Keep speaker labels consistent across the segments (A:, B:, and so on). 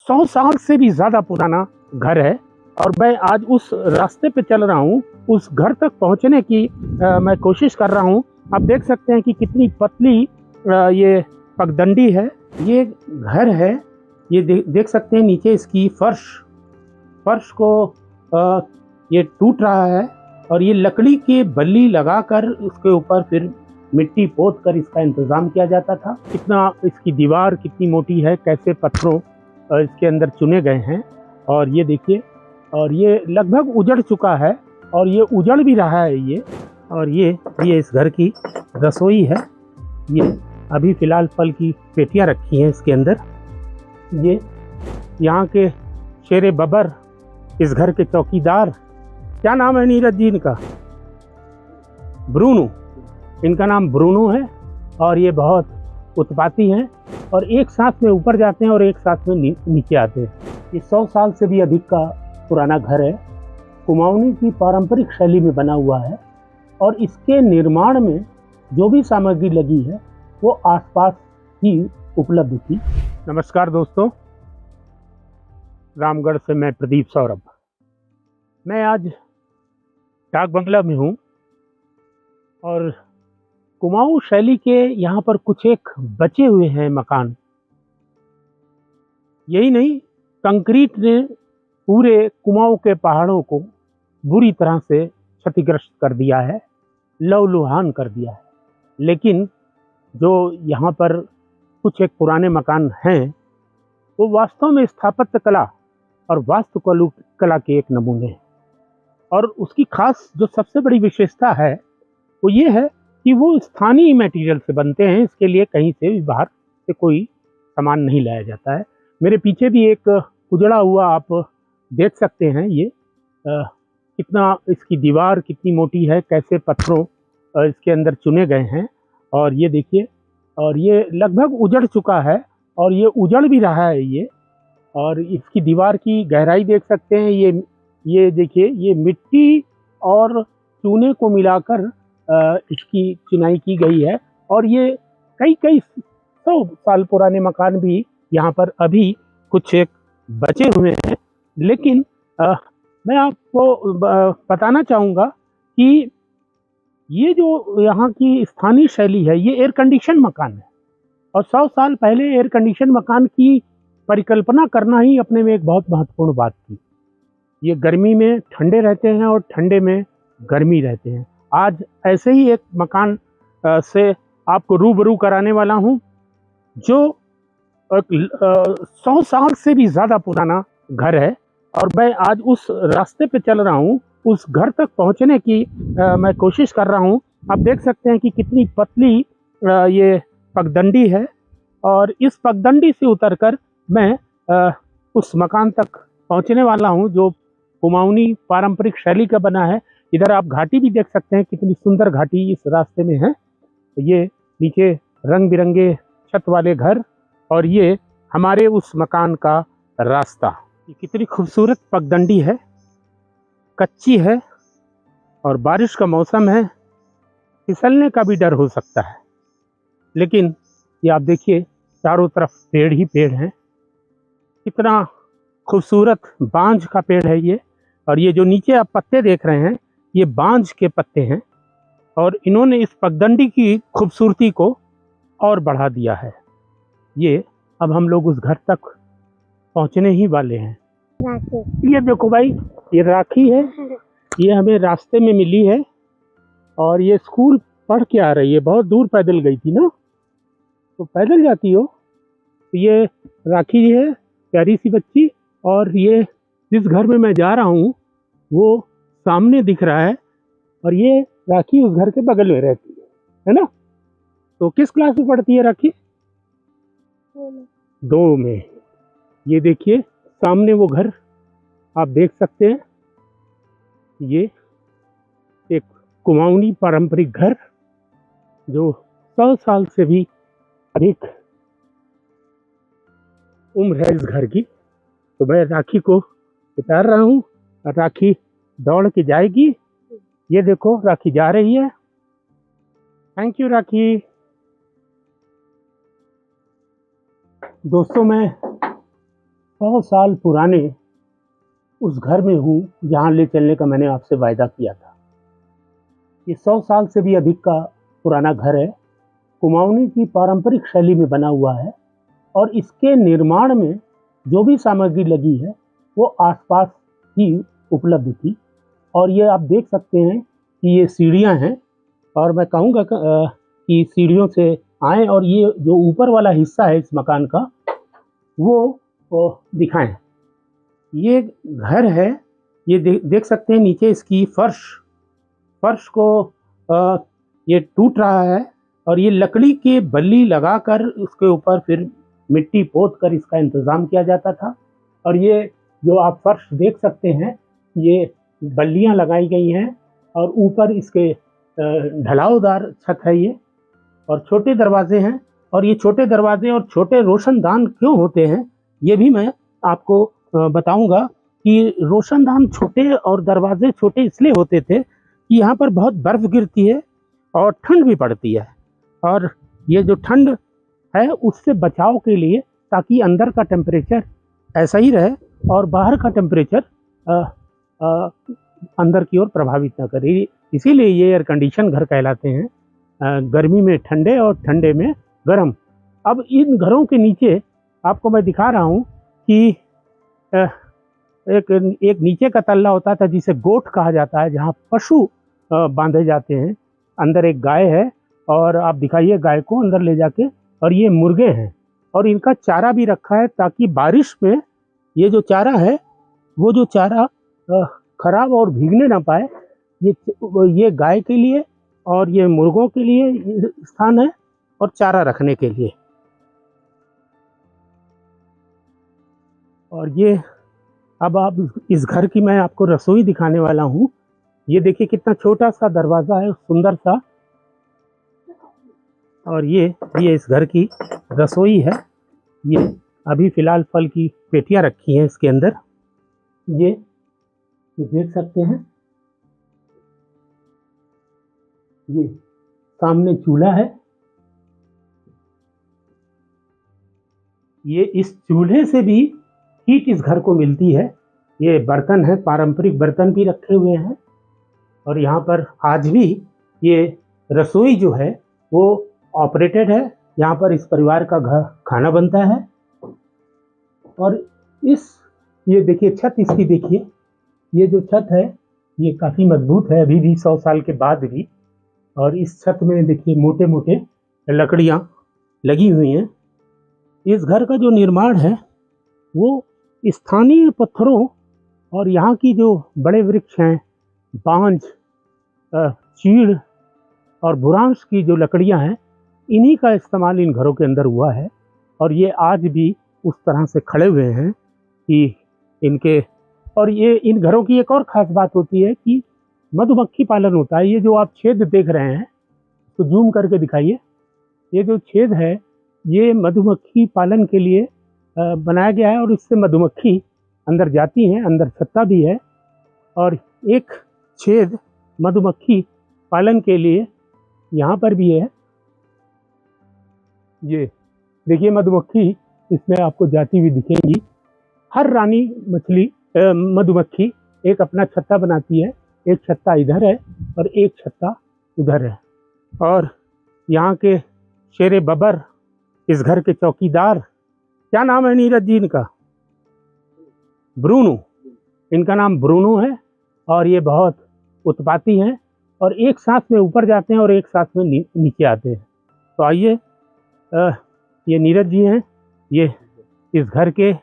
A: 100 साल से भी ज़्यादा पुराना घर है और मैं आज उस रास्ते पे चल रहा हूँ। उस घर तक पहुँचने की मैं कोशिश कर रहा हूँ। आप देख सकते हैं कि कितनी पतली ये पगडंडी है। ये घर है, ये देख सकते हैं नीचे इसकी फर्श को ये टूट रहा है और ये लकड़ी की बल्ली लगाकर उसके ऊपर फिर मिट्टी पोत कर इसका इंतज़ाम किया जाता था। कितना इसकी दीवार कितनी मोटी है, कैसे पत्थरों इसके अंदर चुने गए हैं। और ये देखिए, और ये लगभग उजड़ चुका है और ये उजड़ भी रहा है ये। और ये इस घर की रसोई है। ये अभी फ़िलहाल फल की पेटियां रखी हैं इसके अंदर। ये यहाँ के शेरे बबर, इस घर के चौकीदार, क्या नाम है नीरज जी इनका? ब्रूनो। इनका नाम ब्रूनो है और ये बहुत उत्पाती हैं और एक साथ में ऊपर जाते हैं और एक साथ में नीचे आते हैं। ये 100 साल से भी अधिक का पुराना घर है। कुमाऊनी की पारंपरिक शैली में बना हुआ है और इसके निर्माण में जो भी सामग्री लगी है वो आसपास ही उपलब्ध थी। नमस्कार दोस्तों, रामगढ़ से मैं प्रदीप सौरभ। मैं आज डाक बंगला में हूँ और कुमाऊँ शैली के यहाँ पर कुछ एक बचे हुए हैं मकान। यही नहीं, कंक्रीट ने पूरे कुमाऊँ के पहाड़ों को बुरी तरह से क्षतिग्रस्त कर दिया है, लहूलुहान कर दिया है। लेकिन जो यहाँ पर कुछ एक पुराने मकान हैं वो वास्तव में स्थापत्य कला और वास्तुकला के एक नमूने हैं। और उसकी खास जो सबसे बड़ी विशेषता है वो ये है कि वो स्थानीय मटेरियल से बनते हैं। इसके लिए कहीं से भी बाहर से कोई सामान नहीं लाया जाता है। मेरे पीछे भी एक उजड़ा हुआ आप देख सकते हैं। ये कितना इसकी दीवार कितनी मोटी है, कैसे पत्थरों इसके अंदर चुने गए हैं। और ये देखिए, और ये लगभग उजड़ चुका है और ये उजड़ भी रहा है ये। और इसकी दीवार की गहराई देख सकते हैं। ये देखिए, ये मिट्टी और चूने को मिलाकर इसकी चिनाई की गई है। और ये कई 100 साल पुराने मकान भी यहाँ पर अभी कुछ एक बचे हुए हैं। लेकिन मैं आपको बताना चाहूँगा कि ये जो यहाँ की स्थानीय शैली है, ये एयर कंडीशन मकान है। और 100 साल पहले एयर कंडीशन मकान की परिकल्पना करना ही अपने में एक बहुत महत्वपूर्ण बात थी। ये गर्मी में ठंडे रहते हैं और ठंडे में गर्मी रहते हैं। आज ऐसे ही एक मकान से आपको रूबरू कराने वाला हूँ जो 100 साल से भी ज़्यादा पुराना घर है और मैं आज उस रास्ते पे चल रहा हूँ। उस घर तक पहुँचने की मैं कोशिश कर रहा हूँ। आप देख सकते हैं कि कितनी पतली ये पगडंडी है और इस पगडंडी से उतरकर मैं उस मकान तक पहुँचने वाला हूँ जो कुमाऊनी पारंपरिक शैली का बना है। इधर आप घाटी भी देख सकते हैं, कितनी सुंदर घाटी इस रास्ते में है। ये नीचे रंग बिरंगे छत वाले घर और ये हमारे उस मकान का रास्ता। ये कितनी खूबसूरत पगडंडी है, कच्ची है और बारिश का मौसम है, फिसलने का भी डर हो सकता है। लेकिन ये आप देखिए, चारों तरफ पेड़ ही पेड़ हैं। कितना खूबसूरत बांज का पेड़ है ये। और ये जो नीचे आप पत्ते देख रहे हैं, ये बांज के पत्ते हैं और इन्होंने इस पगडंडी की खूबसूरती को और बढ़ा दिया है। ये अब हम लोग उस घर तक पहुंचने ही वाले हैं। ये देखो भाई, ये राखी है, ये हमें रास्ते में मिली है और ये स्कूल पढ़ के आ रही है। बहुत दूर पैदल गई थी ना, तो पैदल जाती हो। तो ये राखी है, प्यारी सी बच्ची। और ये जिस घर में मैं जा रहा हूँ वो सामने दिख रहा है और ये राखी उस घर के बगल में रहती है ना। तो किस क्लास में पढ़ती है राखी? 2 में। ये देखिए सामने वो घर आप देख सकते हैं। ये एक कुमाऊनी पारंपरिक घर जो 100 साल से भी अधिक उम्र है इस घर की। तो मैं राखी को उतार रहा हूँ और राखी दौड़ के जाएगी। ये देखो, राखी जा रही है। थैंक यू राखी। दोस्तों, मैं 100 साल पुराने उस घर में हूँ जहाँ ले चलने का मैंने आपसे वायदा किया था। ये 100 साल से भी अधिक का पुराना घर है, कुमाऊनी की पारंपरिक शैली में बना हुआ है और इसके निर्माण में जो भी सामग्री लगी है वो आसपास ही उपलब्ध थी। और ये आप देख सकते हैं कि ये सीढ़ियाँ हैं और मैं कहूँगा कि सीढ़ियों से आएँ और ये जो ऊपर वाला हिस्सा है इस मकान का वो दिखाएं। ये घर है, ये देख सकते हैं नीचे इसकी फर्श को ये टूट रहा है और ये लकड़ी के बल्ली लगाकर उसके ऊपर फिर मिट्टी पोत कर इसका इंतज़ाम किया जाता था। और ये जो आप फर्श देख सकते हैं ये बल्लियां लगाई गई हैं और ऊपर इसके ढलावदार छत है ये, और छोटे दरवाजे हैं। और ये छोटे दरवाजे और छोटे रोशनदान क्यों होते हैं ये भी मैं आपको बताऊंगा कि रोशनदान छोटे और दरवाजे छोटे इसलिए होते थे कि यहाँ पर बहुत बर्फ़ गिरती है और ठंड भी पड़ती है, और ये जो ठंड है उससे बचाव के लिए, ताकि अंदर का टेम्परेचर ऐसा ही रहे और बाहर का टेम्परेचर अंदर की ओर प्रभावित ना करे, इसीलिए ये एयर कंडीशन घर कहलाते हैं। गर्मी में ठंडे और ठंडे में गर्म। अब इन घरों के नीचे आपको मैं दिखा रहा हूँ कि एक नीचे का तल्ला होता था जिसे गोठ कहा जाता है, जहाँ पशु बांधे जाते हैं। अंदर एक गाय है और आप दिखाइए गाय को अंदर ले जाके, और ये मुर्गे हैं और इनका चारा भी रखा है ताकि बारिश में ये जो चारा है वो जो चारा खराब और भीगने ना पाए। ये गाय के लिए और ये मुर्गों के लिए स्थान है और चारा रखने के लिए। और ये अब आप इस घर की मैं आपको रसोई दिखाने वाला हूँ। ये देखिए कितना छोटा सा दरवाज़ा है, सुंदर सा। और ये इस घर की रसोई है। ये अभी फ़िलहाल फल की पेटियाँ रखी हैं इसके अंदर। ये देख सकते हैं, ये सामने चूल्हा है। ये इस चूल्हे से भी हीट इस घर को मिलती है। ये बर्तन है, पारंपरिक बर्तन भी रखे हुए हैं और यहाँ पर आज भी ये रसोई जो है वो ऑपरेटेड है। यहाँ पर इस परिवार का खाना बनता है। और ये देखिए छत इसकी, देखिए ये जो छत है ये काफ़ी मजबूत है अभी भी 100 साल के बाद भी। और इस छत में देखिए मोटे मोटे लकड़ियाँ लगी हुई हैं। इस घर का जो निर्माण है वो स्थानीय पत्थरों और यहाँ की जो बड़े वृक्ष हैं, बांज, चीड़ और बुरांश की जो लकड़ियाँ हैं, इन्हीं का इस्तेमाल इन घरों के अंदर हुआ है। और ये आज भी उस तरह से खड़े हुए हैं कि इनके, और ये इन घरों की एक और ख़ास बात होती है कि मधुमक्खी पालन होता है। ये जो आप छेद देख रहे हैं तो जूम करके दिखाइए, ये जो छेद है ये मधुमक्खी पालन के लिए बनाया गया है और इससे मधुमक्खी अंदर जाती हैं। अंदर छत्ता भी है और एक छेद मधुमक्खी पालन के लिए यहाँ पर भी है। ये देखिए मधुमक्खी इसमें आपको जाती हुई दिखेंगी। हर रानी मधुमक्खी एक अपना छत्ता बनाती है। एक छत्ता इधर है और एक छत्ता उधर है। और यहाँ के शेरे बबर, इस घर के चौकीदार, क्या नाम है नीरज जी इनका? ब्रूनो। इनका नाम ब्रूनो है और ये बहुत उत्पाती हैं और एक सांस में ऊपर जाते हैं और एक सांस में नीचे आते हैं। तो आइए, ये नीरज जी हैं, ये इस घर के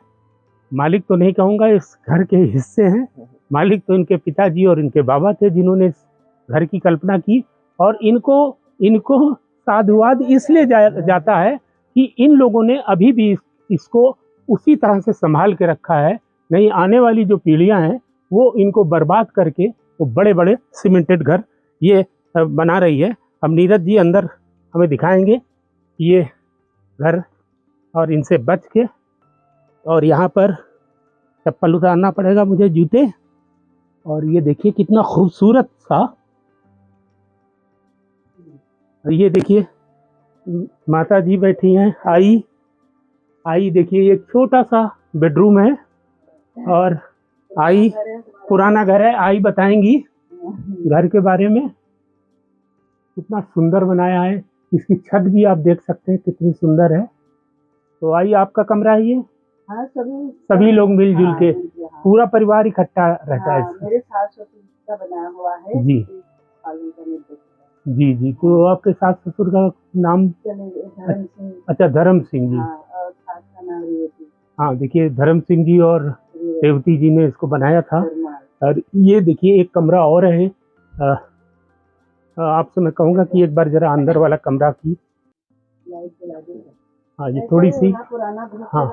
A: मालिक तो नहीं कहूँगा, इस घर के हिस्से हैं। मालिक तो इनके पिताजी और इनके बाबा थे जिन्होंने इस घर की कल्पना की। और इनको साधुवाद इसलिए जाता है कि इन लोगों ने अभी भी इसको उसी तरह से संभाल के रखा है। नहीं, आने वाली जो पीढ़ियां हैं वो इनको बर्बाद करके वो बड़े बड़े सीमेंटेड घर ये बना रही है। अब नीरज जी अंदर हमें दिखाएंगे ये घर, और इनसे बच के, और यहाँ पर चप्पल उतारना पड़ेगा मुझे, जूते। और ये देखिए कितना खूबसूरत सा, ये देखिए माता जी बैठी हैं। आई देखिए एक छोटा सा बेडरूम है और आई पुराना घर है। आई बताएंगी घर के बारे में। कितना सुंदर बनाया है, इसकी छत भी आप देख सकते हैं कितनी सुंदर है। तो आई आपका कमरा है ये?
B: हाँ,
A: सभी लोग मिलजुल के
B: हाँ,
A: पूरा परिवार इकट्ठा रहता है इसमें।
B: मेरे सास ससुर का बनाया हुआ है
A: जी
B: पालन करने के।
A: जी जी। तो आपके सास ससुर का नाम?
B: धर्म सिंह।
A: अच्छा, धर्म सिंह जी।
B: हाँ, और सास का नाम रेवती।
A: हाँ, देखिए धर्म सिंह जी और रेवती जी ने इसको बनाया था। और ये देखिए एक कमरा और है। आपसे मैं कहूँगा कि एक बार जरा अंदर वाला कमरा की
B: लाइट जला दो।
A: हाँ, ये थोड़ी सी
B: पुराना
A: हाँ,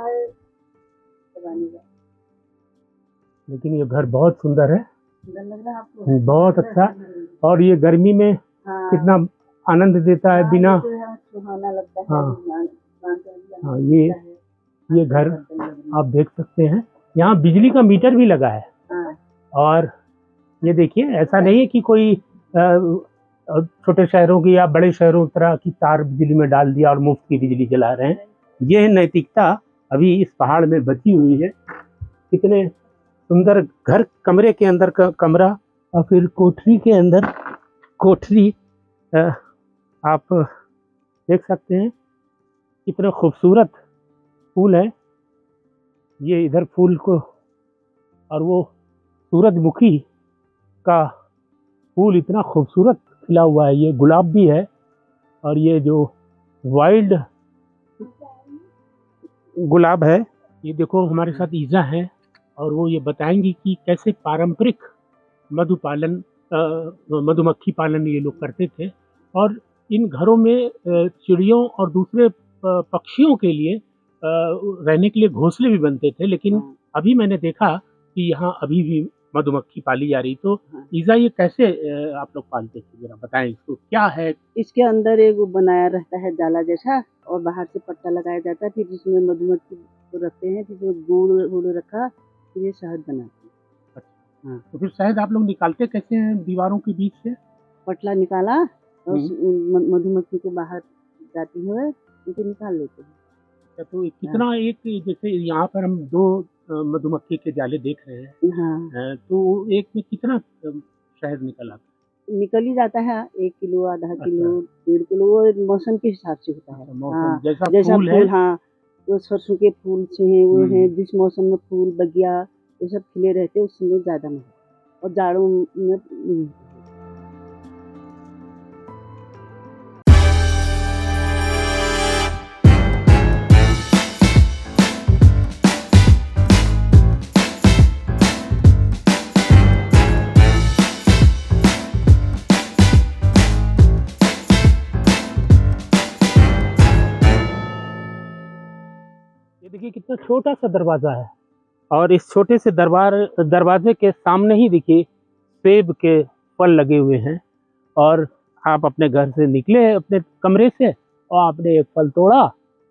A: लेकिन ये घर बहुत सुंदर है,
B: लग रहा है आपको?
A: बहुत अच्छा। और ये गर्मी में कितना आनंद देता है। बिना
B: सुहाना लगता है।
A: हाँ हाँ, ये घर आप देख सकते हैं। यहाँ बिजली का मीटर भी लगा है। और ये देखिए, ऐसा नहीं है कि कोई छोटे शहरों की या बड़े शहरों की तरह की तार बिजली में डाल दिया और मुफ्त की बिजली जला रहे हैं। ये नैतिकता अभी इस पहाड़ में बची हुई है। कितने सुंदर घर, कमरे के अंदर का कमरा और फिर कोठरी के अंदर कोठरी। आप देख सकते हैं कितने खूबसूरत फूल है। ये इधर फूल को, और वो सूरजमुखी का फूल इतना खूबसूरत खिला हुआ है। ये गुलाब भी है। और ये जो वाइल्ड गुलाब है, ये देखो हमारे साथ ईजा है और वो ये बताएंगी कि कैसे पारंपरिक मधुमक्खी पालन ये लोग करते थे। और इन घरों में चिड़ियों और दूसरे पक्षियों के लिए रहने के लिए घोंसले भी बनते थे। लेकिन अभी मैंने देखा कि यहाँ अभी भी मधुमक्खी पाली जा रही। तो ईजा, ये कैसे आप लोग पालते थे, जरा बताएं इसको क्या है?
B: इसके अंदर एक वो बनाया रहता है जाला जैसा, और बाहर से पट्टा लगाया जाता है, फिर जिसमें मधुमक्खी को रखते हैं, फिर गुड़ रखा, फिर ये शहद बनाते हैं।
A: अच्छा हाँ, तो फिर शहद आप लोग निकालते कैसे हैं दीवारों के बीच से?
B: पटला निकाला और मधुमक्खी को बाहर जाती है उनको निकाल लेते हैं।
A: अच्छा, तो कितना एक, जैसे यहाँ पर हम 2 मधुमक्खी के जाले देख रहे हैं।
B: हाँ,
A: तो एक में कितना शहद निकल आता है?
B: निकल ही जाता है 1 किलो, आधा किलो, 1.5 किलो, वो मौसम के हिसाब से होता है।
A: मौसम जैसा
B: फूल है। हाँ, वो सरसों के फूल से हैं, वो है जिस मौसम में फूल बगिया ये सब खिले रहते हैं, उस समय ज्यादा में, और जाड़ों में
A: ये देखिए कितना छोटा सा दरवाजा है। और इस छोटे से दरवाजे के सामने ही देखिए सेब के फल लगे हुए हैं। और आप अपने घर से निकले, अपने कमरे से, और आपने एक फल तोड़ा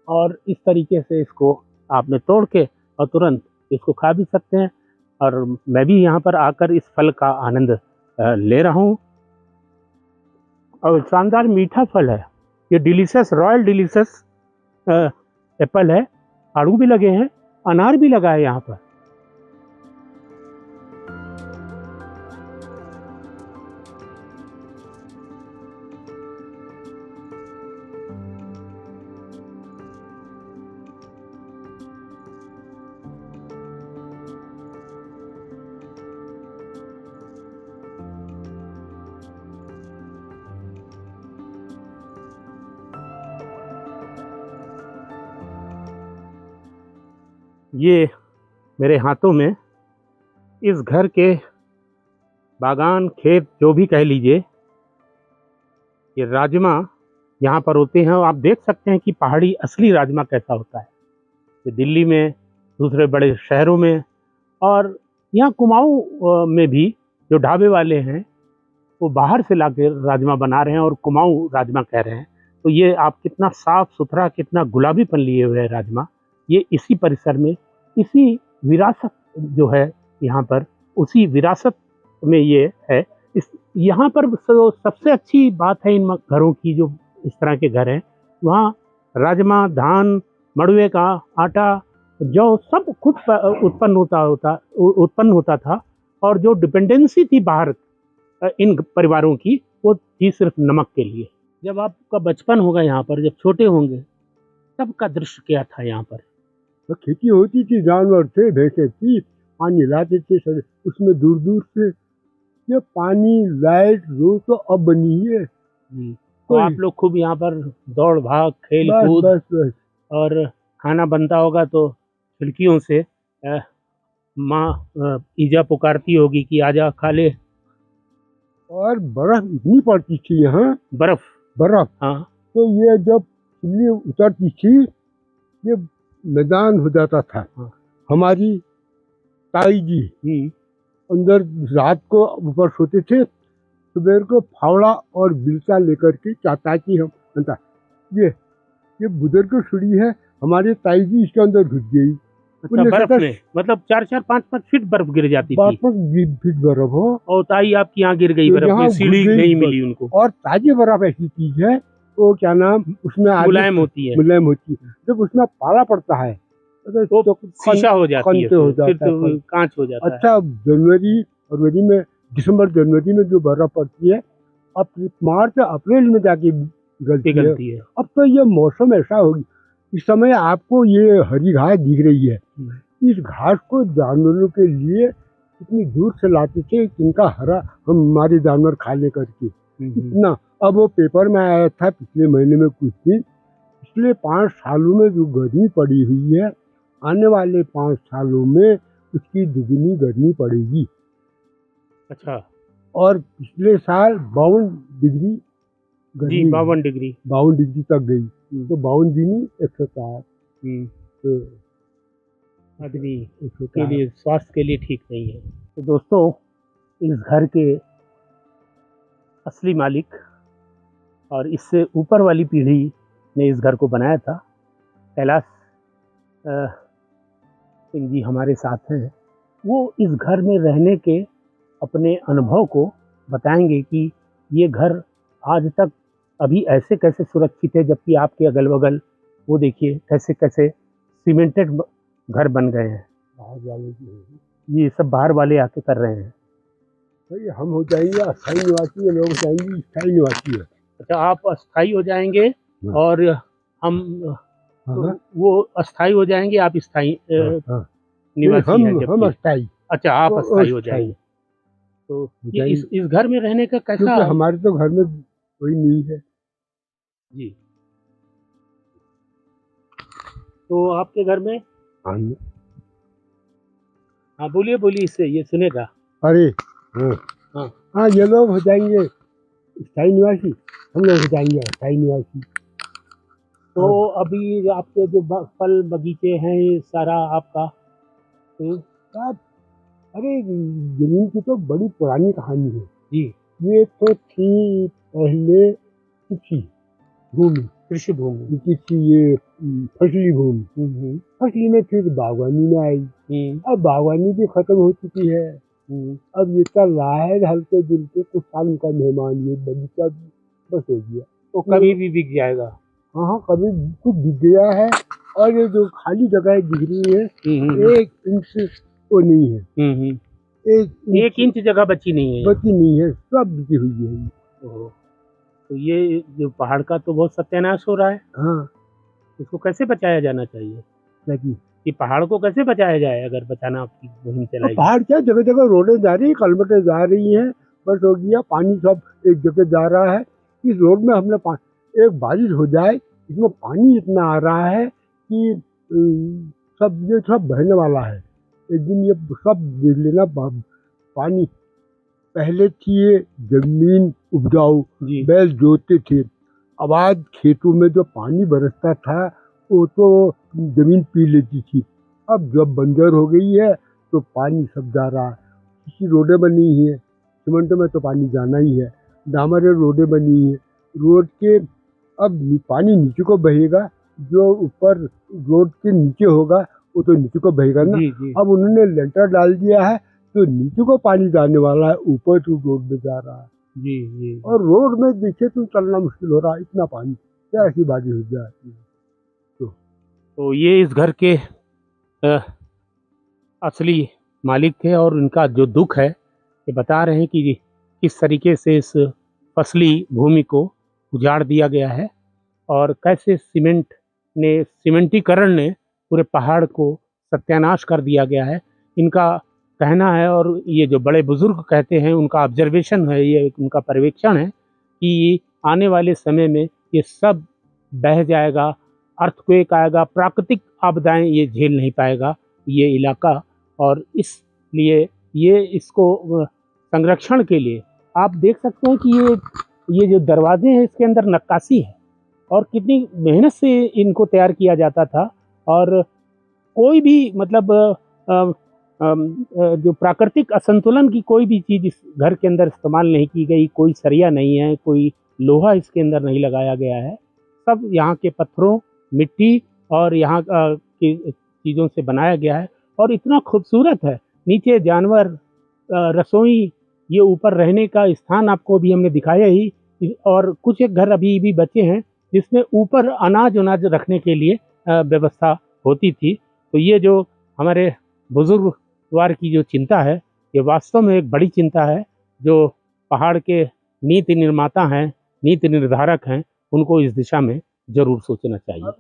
A: और इस तरीके से इसको आपने तोड़ के और तुरंत इसको खा भी सकते हैं। और मैं भी यहाँ पर आकर इस फल का आनंद ले रहा हूँ। और शानदार मीठा फल है ये, डिलीशियस, रॉयल डिलीशियस एप्पल है। आड़ू भी लगे हैं, अनार भी लगा है यहाँ पर। ये मेरे हाथों में इस घर के बागान, खेत, जो भी कह लीजिए, ये राजमा यहाँ पर होते हैं। और आप देख सकते हैं कि पहाड़ी असली राजमा कैसा होता है। ये दिल्ली में, दूसरे बड़े शहरों में, और यहाँ कुमाऊँ में भी जो ढाबे वाले हैं वो बाहर से लाके राजमा बना रहे हैं और कुमाऊँ राजमा कह रहे हैं। तो ये आप कितना साफ सुथरा, कितना गुलाबीपन लिए हुए है राजमा। ये इसी परिसर में, इसी विरासत जो है यहाँ पर, उसी विरासत में ये है। इस यहाँ पर सबसे अच्छी बात है इन घरों की, जो इस तरह के घर हैं, वहाँ राजमा, धान, मड़ुए का आटा जो सब खुद उत्पन्न होता था, और जो डिपेंडेंसी थी बाहर इन परिवारों की, वो थी सिर्फ नमक के लिए। जब आपका बचपन होगा यहाँ पर, जब छोटे होंगे, तब का दृश्य क्या था यहाँ पर?
C: तो खेती होती थी, जानवर थे, भैंसे थी, पानी लाते थे सर उसमें दूर दूर से। ये पानी लाइट रोड तो अब बनी है।
A: जी, तो आप लोग खूब यहाँ पर दौड़ भाग, खेल
C: बस
A: कूद,
C: बस बस।
A: और खाना बनता होगा तो खिड़कियों से माँ ईजा पुकारती होगी कि आजा खा ले।
C: और बर्फ इतनी पड़ती थी यहाँ,
A: बर्फ।
C: बर्फ।
A: हाँ।
C: तो ये जब चिल्ली उतरती थी, ये मैदान हो जाता था।
A: हाँ।
C: हमारी ताई जी अंदर रात को ऊपर सोते थे, सुबह को फावड़ा और बिलसा लेकर के चाची हम बनता, ये बुजुर्ग सुड़ी है, हमारी ताई जी इसके अंदर घुस गई।
A: अच्छा, बर्फ में मतलब 4-4, 5-5 फीट बर्फ गिर जाती थी।
C: 5-5 फीट बर्फ हो,
A: और ताई आपकी यहाँ गिर गई
C: तो
A: बर्फ में, सीढ़ी नहीं मिली उनको।
C: और ताजी बर्फ ऐसी चीज है, वो क्या नाम, उसमें
A: मुलायम होती है।
C: मुलायम होती है। जब उसमें पाला पड़ता है
A: तो शीशा हो जाती है, फिर तो कांच हो जाता है।
C: अच्छा, जनवरी फरवरी में, दिसंबर जनवरी में जो बर्फ पड़ती है, अब मार्च अप्रैल में जाके गलती है। अब तो ये मौसम ऐसा होगी, इस समय आपको ये हरी घास दिख रही है। इस घास को जानवरों के लिए कितनी दूर से लाते थे, इनका हरा हम हमारे जानवर खा ले करके इतना। अब वो पेपर में आया था पिछले महीने में कुछ दिन, पिछले 5 सालों में जो गर्मी पड़ी हुई है, आने वाले 5 सालों में उसकी दुगनी गर्मी पड़ेगी।
A: अच्छा।
C: और पिछले साल 52 डिग्री
A: जी, 52
C: डिग्री तक गई। तो 52 दिनी 104 तो
A: आदमी के लिए, स्वास्थ्य के लिए ठीक नहीं है। तो दोस्तों, इस घर के असली मालिक और इससे ऊपर वाली पीढ़ी ने इस घर को बनाया था। कैलाश सिंह जी हमारे साथ हैं। वो इस घर में रहने के अपने अनुभव को बताएंगे कि ये घर आज तक अभी ऐसे कैसे सुरक्षित है, जबकि आपके अगल बगल वो देखिए कैसे कैसे सीमेंटेड घर बन गए हैं।
C: बाहर वाले
A: ये सब बाहर वाले आके कर रहे हैं।
C: तो हम हो जाएंगे अस्थायी निवासी, लोग हो जाएंगे स्थायी निवासी है।
A: अच्छा, आप अस्थायी हो जाएंगे और हम वो अस्थायी हो जाएंगे, आप स्थायी निवासी हैं।
C: हम अस्थायी।
A: अच्छा, आप अस्थायी हो जाएंगे। तो ये इस घर में रहने का कैसा?
C: हमारे तो घर में कोई नहीं है
A: जी। तो आपके घर में? हाँ, बोलिए बोलिए, इससे ये सुनेगा।
C: अरे हाँ, ये लोग हो जाएंगे स्थायी निवासी, हम लोग हो जाएंगे अस्थायी निवासी।
A: तो अभी आपके जो फल बगीचे हैं, ये सारा आपका?
C: अरे जमीन की तो बड़ी पुरानी कहानी है
A: जी।
C: ये तो थी पहले कृषि भूमि, ये फसली भूमि। फसली में फिर बागवानी में आई। अब बागवानी भी खत्म हो चुकी है। अब ये चल रहा है हल्के जुलके, कुछ साल उनका मेहमान, ये बगीचा बस हो गया।
A: तो कभी भी बिक जाएगा।
C: हाँ, कभी कुछ बिक गया है। और ये जो खाली जगह दिख रही है, 1 इंच तो नहीं है।
A: 1 इंच जगह बची नहीं है,
C: सब बिकी हुई है।
A: तो ये जो पहाड़ का तो बहुत सत्यानाश हो रहा है।
C: हाँ,
A: इसको कैसे बचाया जाना चाहिए? कि पहाड़ को कैसे बचाया जाए, अगर बचाना आपकी मुहिम चलाई?
C: पहाड़ क्या, जगह जगह रोडें जा रही है, कलमटें जा रही हैं, बस हो गया। पानी सब एक जगह जा रहा है। इस रोड में हमने एक बारिश हो जाए, इसमें पानी इतना आ रहा है कि ये सब बहने वाला है। एक दिन ये सब देख लेना। पानी पहले थी ये जमीन उपजाऊ, बैल जोतते थे। अब आज खेतों में जो पानी बरसता था वो तो जमीन पी लेती थी। अब जब बंजर हो गई है तो पानी सब जा रहा है। किसी रोडें बनी है, सीमेंट में तो पानी जाना ही है। डामर रोडें बनी है, रोड के अब पानी नीचे को बहेगा। जो ऊपर रोड के नीचे होगा वो तो नीचे को बहेगा ना। अब उन्होंने लेंटर डाल दिया है तो नीचे को पानी जाने वाला है, ऊपर तो रोड में जा रहा है।
A: जी।
C: और रोड में देखिए तो चलना मुश्किल हो रहा है, इतना पानी। क्या ऐसी बारिश हो जाए।
A: तो ये इस घर के अ, असली मालिक थे और इनका जो दुख है ये बता रहे हैं कि किस तरीके से इस फसली भूमि को उजाड़ दिया गया है और कैसे सीमेंटीकरण ने पूरे पहाड़ को सत्यानाश कर दिया गया है। इनका कहना है और ये जो बड़े बुजुर्ग कहते हैं उनका ऑब्जर्वेशन है, ये उनका पर्यवेक्षण है कि आने वाले समय में ये सब बह जाएगा, अर्थक्वेक आएगा, प्राकृतिक आपदाएं ये झेल नहीं पाएगा ये इलाका। और इसलिए ये इसको संरक्षण के लिए आप देख सकते हैं कि ये जो दरवाजे हैं इसके अंदर नक्काशी है और कितनी मेहनत से इनको तैयार किया जाता था। और कोई भी मतलब जो प्राकृतिक असंतुलन की कोई भी चीज़ इस घर के अंदर इस्तेमाल नहीं की गई, कोई सरिया नहीं है, कोई लोहा इसके अंदर नहीं लगाया गया है, सब यहाँ के पत्थरों, मिट्टी और यहाँ की चीज़ों से बनाया गया है और इतना खूबसूरत है। नीचे जानवर, रसोई, ये ऊपर रहने का स्थान आपको भी हमने दिखाया ही और कुछ एक घर अभी भी बचे हैं जिसमें ऊपर अनाज रखने के लिए व्यवस्था होती थी। तो ये जो हमारे बुजुर्गवार की जो चिंता है ये वास्तव में एक बड़ी चिंता है। जो पहाड़ के नीति निर्माता हैं, नीति निर्धारक हैं, उनको इस दिशा में जरूर सोचना चाहिए।